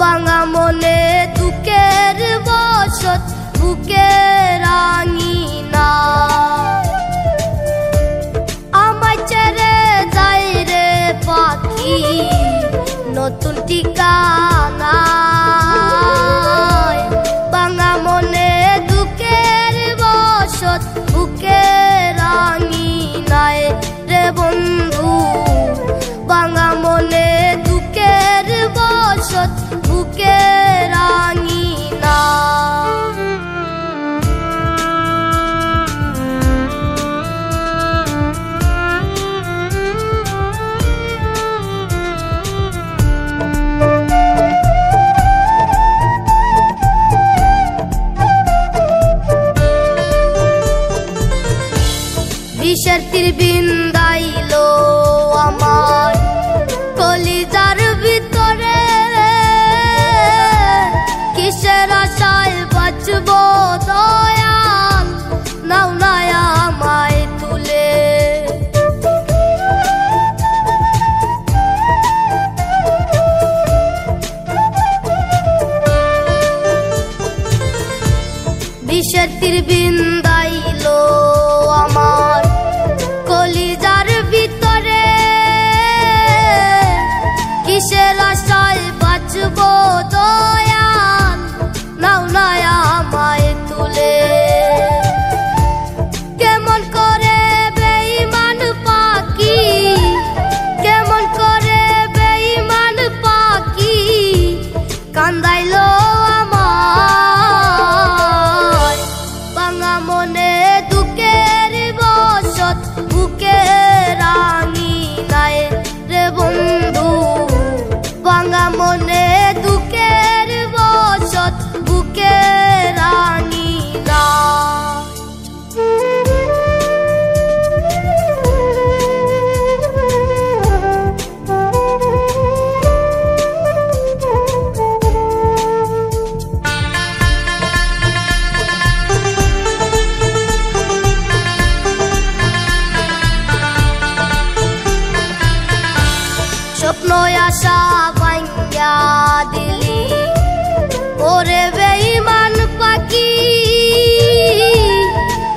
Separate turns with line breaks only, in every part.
ভাঙা মনে দুঃখের বসত বুকে রাঙিনা আমায় ছেড়ে যাই রে পাখি নতুন ঠিকানা ভাঙা মনে দুঃখের বসত বুকে রাঙিনায় রে বন্ধু ভাঙা মনে দুঃখের বসত বুকে রাঙিনা বিষের তীর বিন্দাইলো আমার কলিজার ভিতরে কিসের আশায় বাঁচবো দয়াল নাও না আমায় তুলে বিষের তীর বিন্দাইলো আমার কলিজার ভিতরে কিসের আশায় বাঁচবো দয়াল নাও না আমায় তুলে কেমন করে বেঈমান পাখি কেমন করে বেঈমান পাখি কান্দাইলো আমায় ভাঙা মনে দুঃখের বসত বুকে রাঙিনায় রে বন্ধু ভাঙা মনে দুঃখের বসত বুকে রাঙিনা স্বপ্ন আশা ভাঙ্গা দিলি ওরে বেঈমান পাখি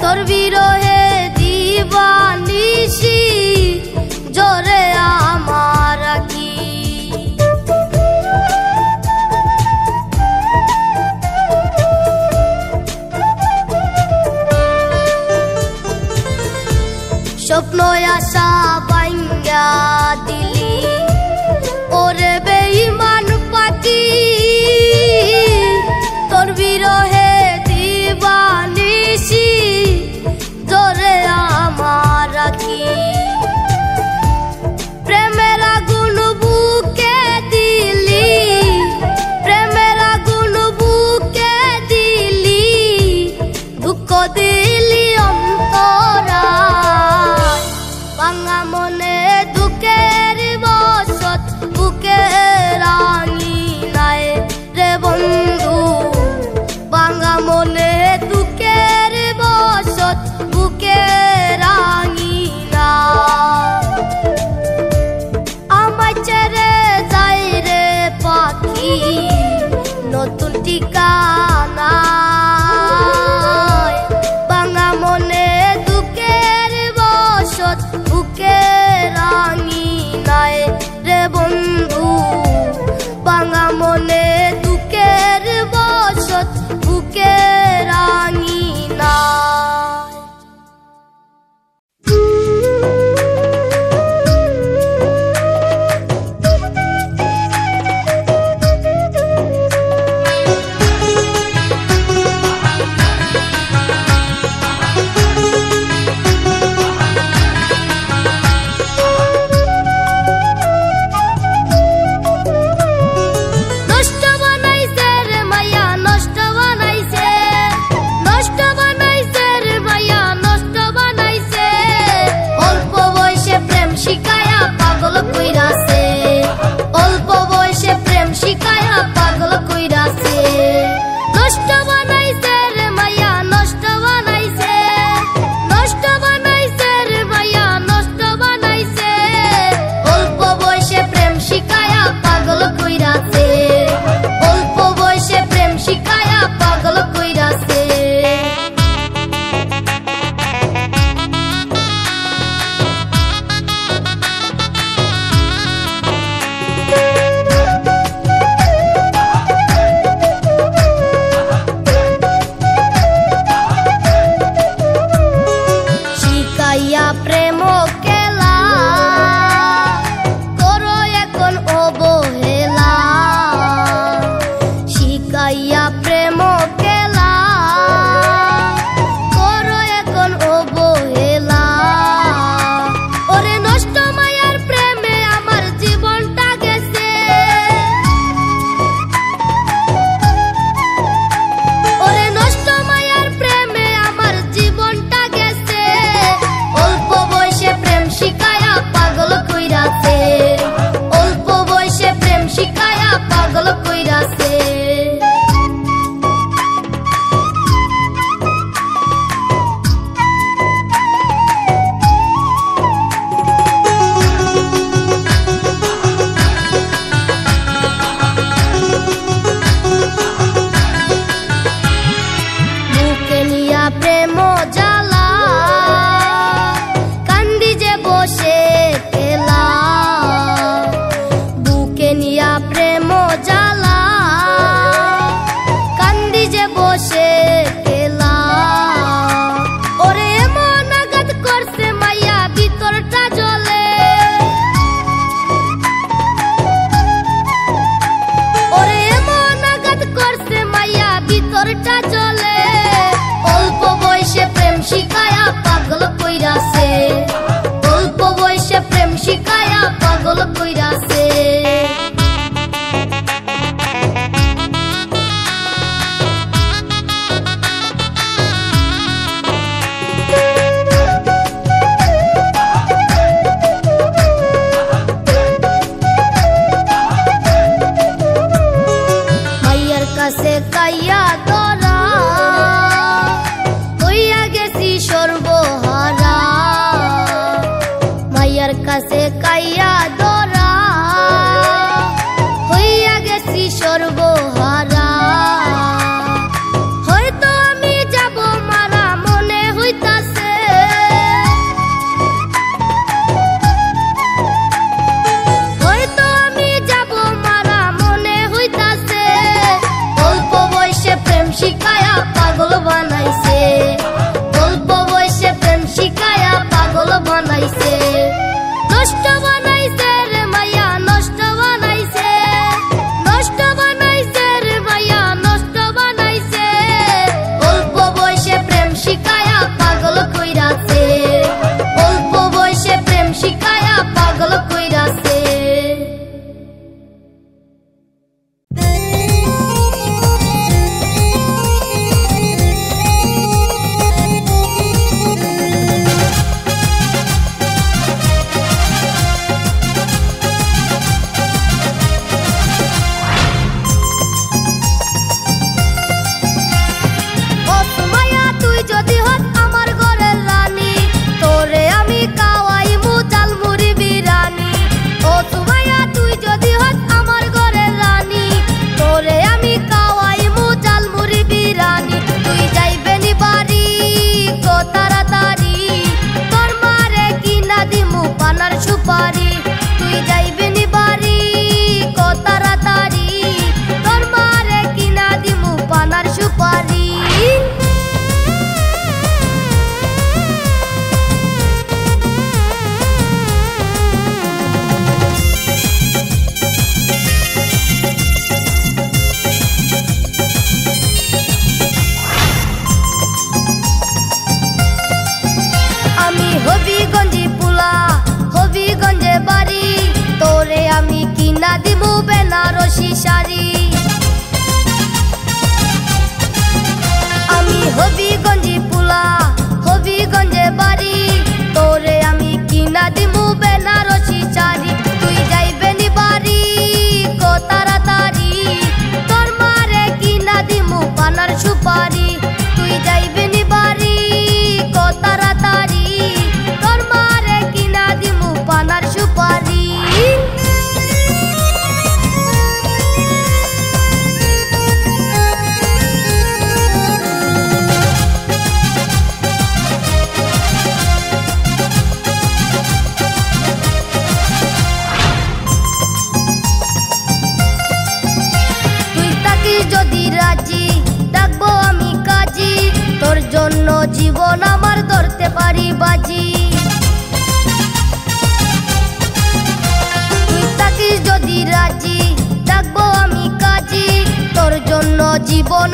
তোর বিরহে দিবানিশি জোরে আমার রাখি স্বপ্ন আশা ভাঙ্গা দিলি ওরে বেঈমান পাখি তোর বিরহে দিবানিশি জোরে আমার রাখি প্রেমের আগুন বুকে দিলি প্রেমের আগুন বুকে দিলি দুঃখ দিলি অন্তরায় ভাঙা মনে দুঃখের বসত বুকে রাঙিনায় রে বন্ধু ভাঙা মনে দুঃখের বসত বুকে রাঙিনা আমায় ছেড়ে যাই রে পাখি নতুন ঠিকানা ভাঙা মনে দুঃখের বসত বুকে রাঙিনায় রে বন্ধু ভাঙা মনে দুঃখের বসত বুকে রাঙিনা কাছে কাইয়া ধরা হইয়া গেছি সর্বহারা মাইয়ার কাছে কাইয়া ধরা হইয়া গেছি সর্বহারা হয়তো আমি যাব মারা মনে হইতাছে হয়তো আমি যাব মারা মনে হইতাছে অল্প বয়সে প্রেম শিখায়া পাগল বানাইছে অল্প বয়সে প্রেম শিখায়া পাগল বানাইছে নষ্ট বানাইছে রে মাইয়া নষ্ট বানাইছে নষ্ট বানাইছে রে মাইয়া নষ্ট বানাইছে অল্প বয়সে প্রেম শিখায়া পাগল কইরাছে অল্প বয়সে প্রেম শিখায়া পাগল কইরাছে সুপারি তুই যাইবে নি বাড়ি কত তাড়াতাড়ি তোর মারে কিনা দিমু পানার সুপারি আমি হবিগঞ্জি পুলা হবিগঞ্জে বাড়ি তোরে আমি কিনা দিমু বেনারসি শাড়ি আমি হবিগঞ্জি পুলা হবিগঞ্জে বাড়ি তোরে আমি কিনা দিমু বেনারসি শাড়ি তুই যাইবে নি বাড়ি কত তাড়াতাড়ি তোর মারে কিনা দিমু পানার সুপারি তুই যাইবে নি বাড়ি কত তাড়াতাড়ি তোর মারে কিনা দিমু পানার সুপারি তুই থাকিস যদি রাজি ডাকবো আমি কাজী তোর জন্য জীবন আমার ধরতে পারি বাজি তুই থাকিস যদি রাজি ডাকবো আমি কাজী তোর জন্য জীবন